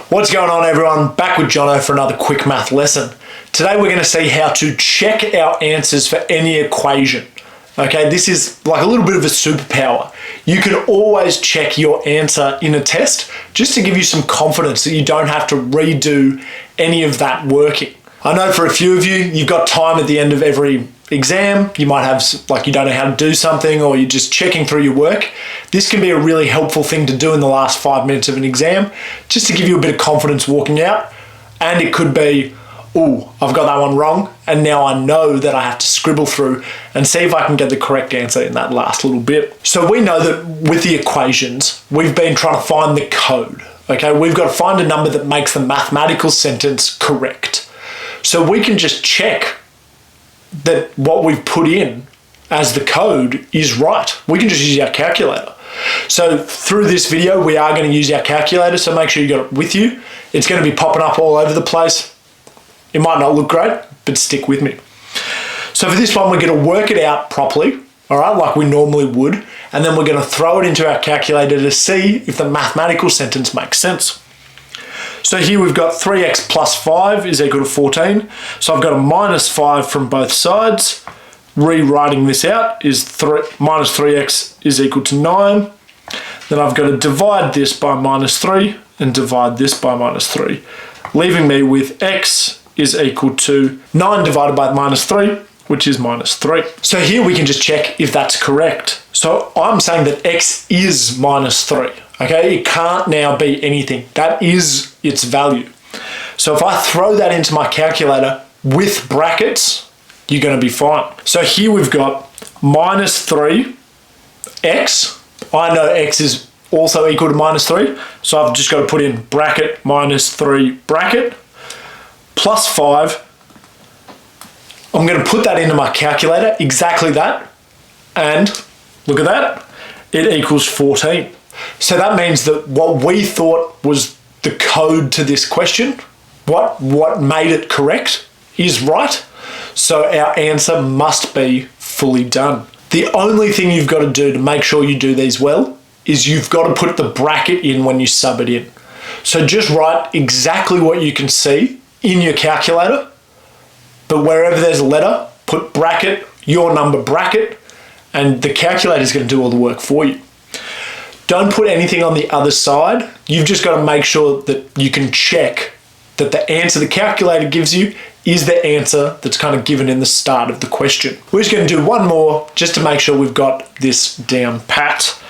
What's going on, everyone? Back with Jono for another quick math lesson. Today we're going to see how to check our answers for any equation. Okay, this is like a little bit of a superpower. You can always check your answer in a test just to give you some confidence that you don't have to redo any of that working. I know for a few of you, you've got time at the end of every exam. You might have, you don't know how to do something, or you're just checking through your work. This can be a really helpful thing to do in the last 5 minutes of an exam, just to give you a bit of confidence walking out. And it could be, oh, I've got that one wrong, and now I know that I have to scribble through and see if I can get the correct answer in that last little bit. So we know that with the equations, we've been trying to find the code. Okay, we've got to find a number that makes the mathematical sentence correct. So we can just check that what we've put in as the code is right. We can just use our calculator. So through this video, we are going to use our calculator, so make sure you got it with you. It's going to be popping up all over the place. It might not look great, but stick with me. So for this one, we're going to work it out properly, all right, like we normally would, and then we're going to throw it into our calculator to see if the mathematical sentence makes sense. So here we've got 3x plus 5 is equal to 14. So I've got a minus 5 from both sides. Rewriting this out is minus 3x is equal to 9. Then I've got to divide this by minus 3 and divide this by minus 3, leaving me with x is equal to 9 divided by minus 3, which is minus 3. So here we can just check if that's correct. So I'm saying that x is minus 3. Okay, it can't now be anything. That is its value. So if I throw that into my calculator with brackets, you're going to be fine. So here we've got minus 3x. I know x is also equal to minus 3. So I've just got to put in bracket minus 3 bracket plus 5. I'm going to put that into my calculator, exactly that. And look at that, it equals 14. So that means that what we thought was the code to this question, what made it correct, is right. So our answer must be fully done. The only thing you've got to do to make sure you do these well is you've got to put the bracket in when you sub it in. So just write exactly what you can see in your calculator, but wherever there's a letter, put bracket, your number bracket, and the calculator is going to do all the work for you. Don't put anything on the other side. You've just got to make sure that you can check that the answer the calculator gives you is the answer that's kind of given in the start of the question. We're just going to do one more just to make sure we've got this down pat.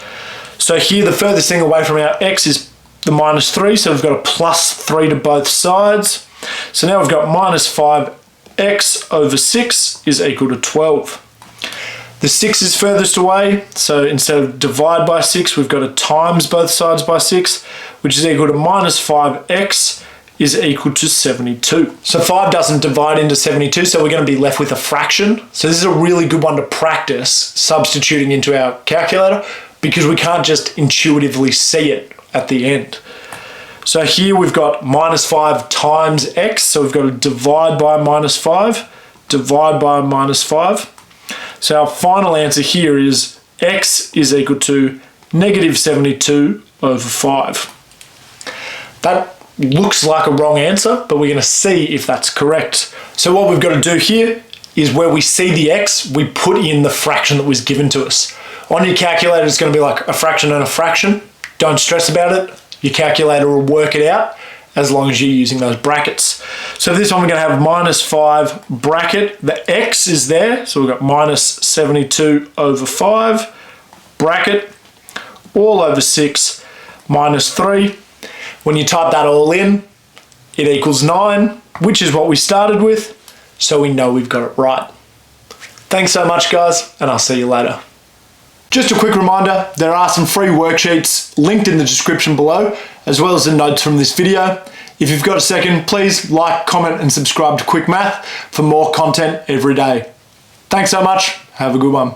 So here the furthest thing away from our x is the minus 3, so we've got a plus 3 to both sides. So now we've got minus 5x over 6 is equal to 12. The 6 is furthest away, so instead of divide by 6, we've got to times both sides by 6, which is equal to minus 5x is equal to 72. So 5 doesn't divide into 72, so we're going to be left with a fraction. So this is a really good one to practice substituting into our calculator, because we can't just intuitively see it at the end. So here we've got minus 5 times x, so we've got to divide by minus 5, divide by minus 5. So our final answer here is x is equal to negative 72 over 5. That looks like a wrong answer, but we're going to see if that's correct. So what we've got to do here is where we see the x, we put in the fraction that was given to us. On your calculator, it's going to be like a fraction and a fraction. Don't stress about it. Your calculator will work it out as long as you're using those brackets. So for this one, we're going to have minus 5 bracket. The x is there, so we've got minus 72 over 5 bracket all over 6 minus 3. When you type that all in, it equals 9, which is what we started with, so we know we've got it right. Thanks so much, guys, and I'll see you later. Just a quick reminder, there are some free worksheets linked in the description below, as well as the notes from this video. If you've got a second, please like, comment, and subscribe to Quick Math for more content every day. Thanks so much. Have a good one.